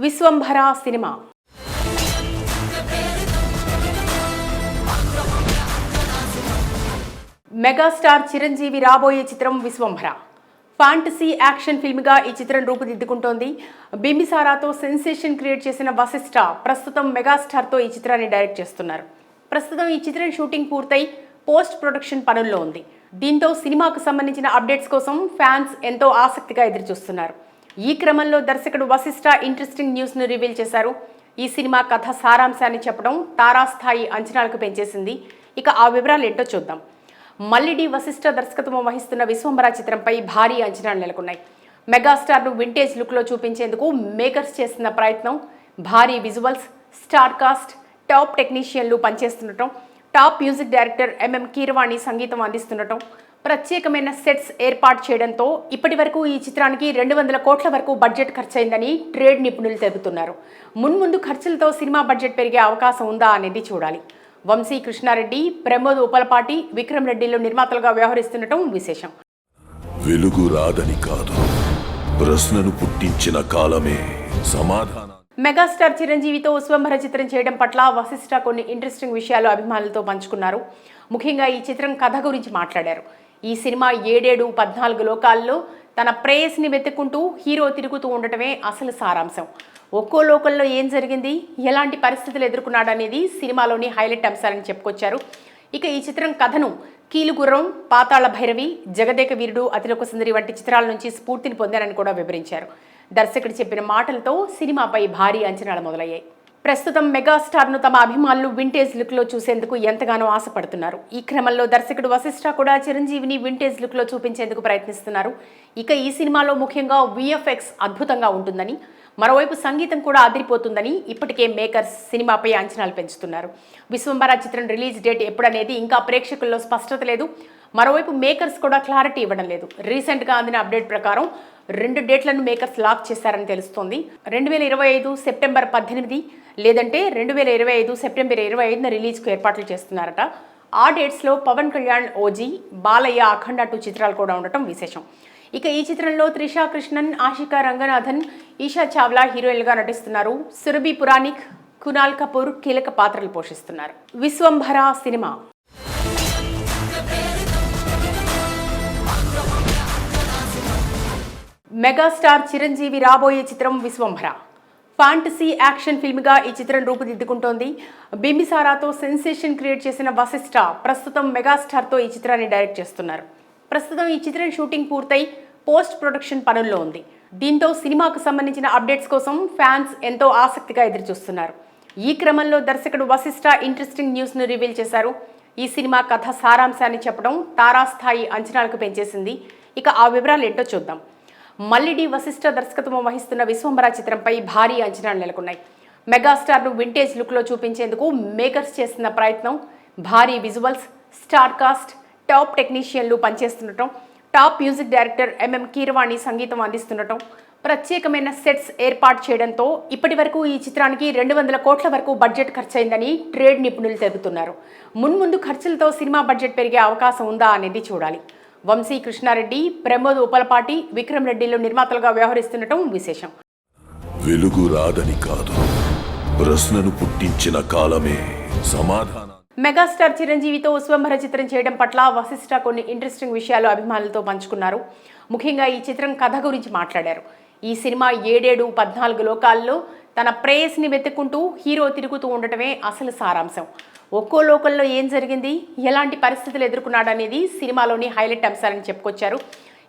Vishwambhara cinema megastar Chiranjeevi రాబోయే చిత్రం Vishwambhara fantasy action ఫిల్మ్గా ఈ చిత్రం రూపుదిద్దుకుంటోంది. బింబిసారాతో సెన్సేషన్ క్రియేట్ చేసిన వశిష్ఠ ప్రస్తుతం మెగాస్టార్తో ఈ చిత్రాన్ని డైరెక్ట్ చేస్తున్నారు. ప్రస్తుతం ఈ చిత్రం షూటింగ్ పూర్తయి పోస్ట్ ప్రొడక్షన్ పనుల్లో ఉంది. దీంతో సినిమాకు సంబంధించిన అప్డేట్స్ కోసం ఫ్యాన్స్ ఎంతో ఆసక్తిగా ఎదురుచూస్తున్నారు. ఈ క్రమంలో దర్శకుడు వశిష్ఠ ఇంట్రెస్టింగ్ న్యూస్ను రివీల్ చేశారు. ఈ సినిమా కథ సారాంశాన్ని చెప్పడం తారాస్థాయి అంచనాలకు పెంచేసింది. ఇక ఆ వివరాలు ఏంటో చూద్దాం. మల్లిడి వశిష్ఠ దర్శకత్వం వహిస్తున్న విశ్వంభర చిత్రంపై భారీ అంచనాలు నెలకొన్నాయి. మెగాస్టార్ను వింటేజ్ లుక్లో చూపించేందుకు మేకర్స్ చేస్తున్న ప్రయత్నం, భారీ విజువల్స్, స్టార్ కాస్ట్, టాప్ టెక్నీషియన్లు పనిచేస్తుండటం, top music director MM Keeravani సంగీతం అందిస్తుండటం, ప్రత్యేకమైన సెట్స్ ఏర్పాటు చేయడంతో ఇప్పటి వరకు ఈ చిత్రానికి 200 కోట్ల వరకు బడ్జెట్ ఖర్చయిందని ట్రేడ్ నిపుణులు తెలుపుతున్నారు. మున్ముందు ఖర్చులతో సినిమా బడ్జెట్ పెరిగే అవకాశం ఉందా అనేది చూడాలి. వంశీ కృష్ణారెడ్డి, ప్రమోద్ ఉపలపాటి, విక్రమ్ రెడ్డిలు నిర్మాతలుగా వ్యవహరిస్తుండటం విశేషం. వెలుగు రాదని కాదు, ప్రశ్నను పుట్టించిన కాలమే సమాధానం. మెగాస్టార్ చిరంజీవితో విశ్వంభర చిత్రం చేయడం పట్ల వశిష్ఠ కొన్ని ఇంట్రెస్టింగ్ విషయాలు అభిమానులతో పంచుకున్నారు. ముఖ్యంగా ఈ చిత్రం కథ గురించి మాట్లాడారు. ఈ సినిమా 7-14 లోకాల్లో తన ప్రేయస్ని వెతుక్కుంటూ హీరో తిరుగుతూ ఉండటమే అసలు సారాంశం. ఒక్కో లోకల్లో ఏం జరిగింది, ఎలాంటి పరిస్థితులు ఎదుర్కొన్నాడనేది సినిమాలోని హైలైట్ అంశాలని చెప్పుకొచ్చారు. ఇక ఈ చిత్రం కథను కీలుగుర్రం, పాతాళ భైరవి, జగదేక వీరుడు, అతిలోక సుందరి వంటి చిత్రాల నుంచి స్ఫూర్తిని పొందారని కూడా వివరించారు. దర్శకుడు చెప్పిన మాటలతో సినిమాపై భారీ అంచనాలు మొదలయ్యాయి. ప్రస్తుతం మెగాస్టార్ను తమ అభిమానులు వింటేజ్ లుక్లో చూసేందుకు ఎంతగానో ఆశపడుతున్నారు. ఈ క్రమంలో దర్శకుడు వశిష్ఠ కూడా చిరంజీవిని వింటేజ్ లుక్లో చూపించేందుకు ప్రయత్నిస్తున్నారు. ఇక ఈ సినిమాలో ముఖ్యంగా విఎఫ్ఎక్స్ అద్భుతంగా ఉంటుందని, మరోవైపు సంగీతం కూడా అదిరిపోతుందని ఇప్పటికే మేకర్స్ సినిమాపై అంచనాలు పెంచుతున్నారు. విశ్వంభర చిత్రం రిలీజ్ డేట్ ఎప్పుడనేది ఇంకా ప్రేక్షకుల్లో స్పష్టత లేదు. మరోవైపు మేకర్స్ కూడా క్లారిటీ ఇవ్వడం లేదు. రీసెంట్గా అందిన అప్డేట్ ప్రకారం 2 డేట్లను మేకర్స్ లాక్ చేశారని తెలుస్తోంది. 2025 సెప్టెంబర్ 18 లేదంటే 2025 సెప్టెంబర్ 25న రిలీజ్కు ఏర్పాట్లు చేస్తున్నారట. ఆ డేట్స్లో పవన్ కళ్యాణ్ ఓజీ, బాలయ్య అఖండ 2 చిత్రాలు కూడా ఉండటం విశేషం. ఇక ఈ చిత్రంలో త్రిషా కృష్ణన్, ఆషికా రంగనాథన్, ఈషా చావ్లా హీరోయిన్లుగా నటిస్తున్నారు. సురభి పురాణిక్, కునాల్ కపూర్ కీలక పాత్రలు పోషిస్తున్నారు. విశ్వంభర సినిమా మెగాస్టార్ చిరంజీవి రాబోయే చిత్రం విశ్వంభర ఫ్యాంటసీ యాక్షన్ ఫిల్మ్గా ఈ చిత్రం రూపుదిద్దుకుంటోంది. బింబిసారాతో సెన్సేషన్ క్రియేట్ చేసిన వశిష్ఠ ప్రస్తుతం మెగాస్టార్తో ఈ చిత్రాన్ని డైరెక్ట్ చేస్తున్నారు. ప్రస్తుతం ఈ చిత్రం షూటింగ్ పూర్తయి పోస్ట్ ప్రొడక్షన్ పనుల్లో ఉంది. దీంతో సినిమాకు సంబంధించిన అప్డేట్స్ కోసం ఫ్యాన్స్ ఎంతో ఆసక్తిగా ఎదురుచూస్తున్నారు. ఈ క్రమంలో దర్శకుడు వశిష్ఠ ఇంట్రెస్టింగ్ న్యూస్ను రివీల్ చేశారు. ఈ సినిమా కథ సారాంశాన్ని చెప్పడం తారాస్థాయి అంచనాలకు పెంచేసింది. ఇక ఆ వివరాలు ఏంటో చూద్దాం. మల్లిడి వశిష్ఠ దర్శకత్వం వహిస్తున్న విశ్వంభర చిత్రంపై భారీ అంచనాలు నెలకొన్నాయి. మెగాస్టార్ను వింటేజ్ లుక్లో చూపించేందుకు మేకర్స్ చేస్తున్న ప్రయత్నం, భారీ విజువల్స్, స్టార్ కాస్ట్, టాప్ టెక్నీషియన్లు పనిచేస్తుండటం, top music director MM Keeravani సంగీతం అందిస్తుండటం, ప్రత్యేకమైన సెట్స్ ఏర్పాటు చేయడంతో ఇప్పటి వరకు ఈ చిత్రానికి 200 కోట్ల వరకు బడ్జెట్ ఖర్చయిందని ట్రేడ్ నిపుణులు తెలుపుతున్నారు. మున్ముందు ఖర్చులతో సినిమా బడ్జెట్ పెరిగే అవకాశం ఉందా అనేది చూడాలి. వంశీ కృష్ణారెడ్డి, ప్రమోద్ ఉపలపాటి, విక్రమ్ రెడ్డిలు నిర్మాతలుగా వ్యవహరిస్తుండటం విశేషం. వెలుగు రాదని కాదు, ప్రశ్నను పుట్టించిన కాలమే సమాధానం. మెగాస్టార్ చిరంజీవితో విశ్వంభర చిత్రం చేయడం పట్ల వశిష్ఠ కొన్ని ఇంట్రెస్టింగ్ విషయాలు అభిమానులతో పంచుకున్నారు. ముఖ్యంగా ఈ చిత్రం కథ గురించి మాట్లాడారు. ఈ సినిమా 7-14 లోకాల్లో తన ప్రేయస్ని వెతుక్కుంటూ హీరో తిరుగుతూ ఉండటమే అసలు సారాంశం. ఒక్కో లోకల్లో ఏం జరిగింది, ఎలాంటి పరిస్థితులు ఎదుర్కొన్నాడనేది సినిమాలోని హైలైట్ అంశాలని చెప్పుకొచ్చారు.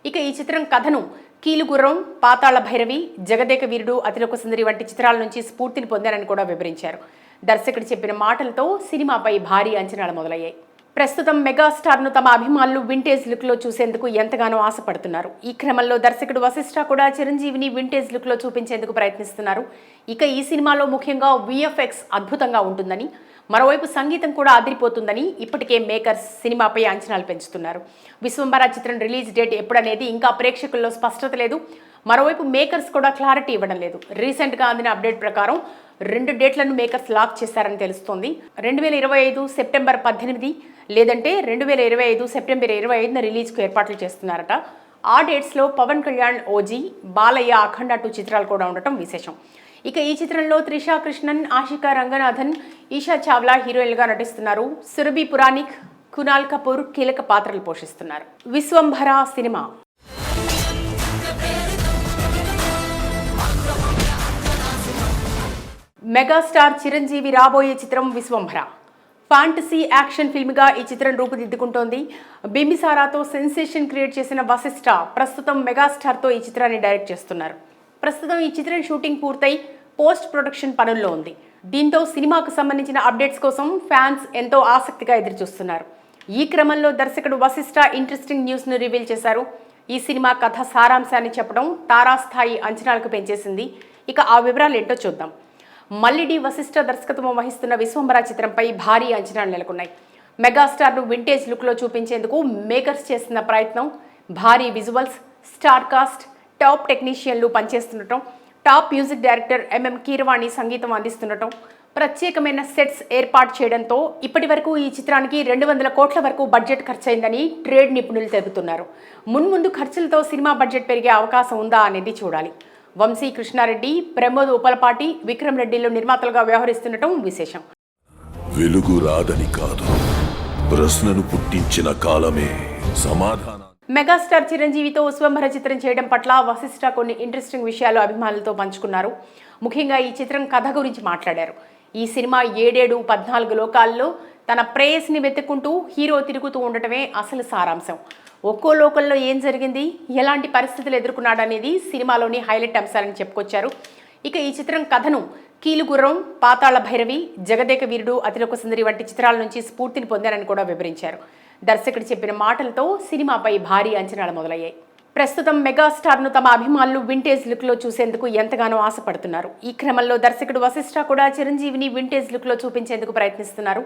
ఇక ఈ చిత్రం కథను కీలుగుర్రం, పాతాళ భైరవి, జగదేక వీరుడు, అతిలోక సుందరి వంటి చిత్రాల నుంచి స్ఫూర్తిని పొందారని కూడా వివరించారు. దర్శకుడు చెప్పిన మాటలతో సినిమాపై భారీ అంచనాలు మొదలయ్యాయి. ప్రస్తుతం మెగాస్టార్ను తమ అభిమానులు వింటేజ్ లుక్లో చూసేందుకు ఎంతగానో ఆశపడుతున్నారు. ఈ క్రమంలో దర్శకుడు వశిష్ఠ కూడా చిరంజీవిని వింటేజ్ లుక్లో చూపించేందుకు ప్రయత్నిస్తున్నారు. ఇక ఈ సినిమాలో ముఖ్యంగా విఎఫ్ఎక్స్ అద్భుతంగా ఉంటుందని, మరోవైపు సంగీతం కూడా అదిరిపోతుందని ఇప్పటికే మేకర్స్ సినిమాపై అంచనాలు పెంచుతున్నారు. విశ్వంభర చిత్రం రిలీజ్ డేట్ ఎప్పుడనేది ఇంకా ప్రేక్షకుల్లో స్పష్టత లేదు. మరోవైపు మేకర్స్ కూడా క్లారిటీ ఇవ్వడం లేదు. రీసెంట్గా అందిన అప్డేట్ ప్రకారం 2 డేట్లను మేకర్స్ లాక్ చేశారని తెలుస్తోంది. 2025 సెప్టెంబర్ 18 లేదంటే 2025 సెప్టెంబర్ 25న రిలీజ్కు ఏర్పాట్లు చేస్తున్నారట. ఆ డేట్స్లో పవన్ కళ్యాణ్ ఓజీ, బాలయ్య అఖండ 2 చిత్రాలు కూడా ఉండటం విశేషం. ఇక ఈ చిత్రంలో త్రిషా కృష్ణన్, ఆషికా రంగనాథన్, ఈషా చావ్లా హీరోయిన్లుగా నటిస్తున్నారు. సురభి పురాణిక్, కునాల్ కపూర్ కీలక పాత్రలు పోషిస్తున్నారు. విశ్వంభర సినిమా మెగాస్టార్ చిరంజీవి రాబోయే చిత్రం విశ్వంభర. ఫ్యాంటసీ యాక్షన్ ఫిల్మ్గా ఈ చిత్రం రూపుదిద్దుకుంటోంది. బింబిసారాతో సెన్సేషన్ క్రియేట్ చేసిన వశిష్ఠ ప్రస్తుతం మెగాస్టార్తో ఈ చిత్రాన్ని డైరెక్ట్ చేస్తున్నారు. ప్రస్తుతం ఈ చిత్రం షూటింగ్ పూర్తయి పోస్ట్ ప్రొడక్షన్ పనుల్లో ఉంది. దీంతో సినిమాకు సంబంధించిన అప్డేట్స్ కోసం ఫ్యాన్స్ ఎంతో ఆసక్తిగా ఎదురుచూస్తున్నారు. ఈ క్రమంలో దర్శకుడు వశిష్ఠ ఇంట్రెస్టింగ్ న్యూస్ను రివీల్ చేశారు. ఈ సినిమా కథ సారాంశాన్ని చెప్పడం తారాస్థాయి అంచనాలకు పెంచేసింది. ఇక ఆ వివరాలు ఏంటో చూద్దాం. మల్లిడి వశిష్ఠ దర్శకత్వం వహిస్తున్న విశ్వంభర చిత్రంపై భారీ అంచనాలు నెలకొన్నాయి. మెగాస్టార్ను వింటేజ్ లుక్లో చూపించేందుకు మేకర్స్ చేస్తున్న ప్రయత్నం, భారీ విజువల్స్, స్టార్ కాస్ట్, టాప్ టెక్నీషియన్లు పనిచేస్తుండటం, top music director MM Keeravani సంగీతం అందిస్తుండటం, ప్రత్యేకమైన సెట్స్ ఏర్పాటు చేయడంతో ఇప్పటి వరకు ఈ చిత్రానికి 200 కోట్ల వరకు బడ్జెట్ ఖర్చయిందని ట్రేడ్ నిపుణులు తెలుపుతున్నారు. మున్ముందు ఖర్చులతో సినిమా బడ్జెట్ పెరిగే అవకాశం ఉందా అనేది చూడాలి. వంశీ కృష్ణారెడ్డి, ప్రమోద్ ఉపలపాటి, విక్రమ్ రెడ్డిలు నిర్మాతలుగా వ్యవహరిస్తుండటం విశేషం. వెలుగు రాదని కాదు, ప్రశ్నను పుట్టించిన కాలమే సమాధానం. మెగాస్టార్ చిరంజీవితో విశ్వంభర చిత్రం చేయడం పట్ల వశిష్ఠ కొన్ని ఇంట్రెస్టింగ్ విషయాలు అభిమానులతో పంచుకున్నారు. ముఖ్యంగా ఈ చిత్రం కథ గురించి మాట్లాడారు. ఈ సినిమా 7-14 లోకాల్లో తన ప్రేయస్ని వెతుక్కుంటూ హీరో తిరుగుతూ ఉండటమే అసలు సారాంశం. ఒక్కో లోకల్లో ఏం జరిగింది, ఎలాంటి పరిస్థితులు ఎదుర్కొన్నాడనేది సినిమాలోని హైలైట్ అంశాలని చెప్పుకొచ్చారు. ఇక ఈ చిత్రం కథను కీలుగుర్రం, పాతాళ భైరవి, జగదేక వీరుడు, అతిలోక సుందరి వంటి చిత్రాల నుంచి స్ఫూర్తిని పొందారని కూడా వివరించారు. దర్శకుడు చెప్పిన మాటలతో సినిమాపై భారీ అంచనాలు మొదలయ్యాయి. ప్రస్తుతం మెగాస్టార్ను తమ అభిమానులు వింటేజ్ లుక్లో చూసేందుకు ఎంతగానో ఆశపడుతున్నారు. ఈ క్రమంలో దర్శకుడు వశిష్ఠ కూడా చిరంజీవిని వింటేజ్ లుక్లో చూపించేందుకు ప్రయత్నిస్తున్నారు.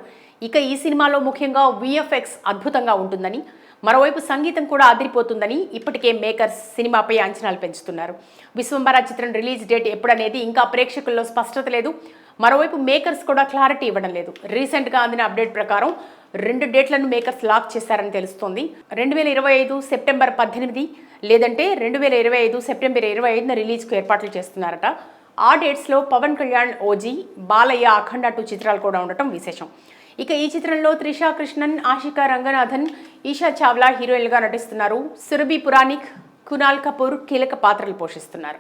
ఇక ఈ సినిమాలో ముఖ్యంగా విఎఫ్ఎక్స్ అద్భుతంగా ఉంటుందని, మరోవైపు సంగీతం కూడా అదిరిపోతుందని ఇప్పటికే మేకర్స్ సినిమాపై అంచనాలు పెంచుతున్నారు. విశ్వంభర చిత్రం రిలీజ్ డేట్ ఎప్పుడనేది ఇంకా ప్రేక్షకుల్లో స్పష్టత లేదు. మరోవైపు మేకర్స్ కూడా క్లారిటీ ఇవ్వడం లేదు. రీసెంట్గా అందిన అప్డేట్ ప్రకారం 2 డేట్లను మేకర్స్ లాక్ చేశారని తెలుస్తోంది. 2025 సెప్టెంబర్ 18 లేదంటే 2025 సెప్టెంబర్ 25న రిలీజ్కు ఏర్పాట్లు చేస్తున్నారట. ఆ డేట్స్లో పవన్ కళ్యాణ్ ఓజీ, బాలయ్య అఖండ 2 చిత్రాలు కూడా ఉండటం విశేషం. ఇక ఈ చిత్రంలో త్రిషా కృష్ణన్, ఆషికా రంగనాథన్, ఈషా చావ్లా హీరోయిన్లుగా నటిస్తున్నారు. సురభి పురాణిక్, కునాల్ కపూర్ కీలక పాత్రలు పోషిస్తున్నారు.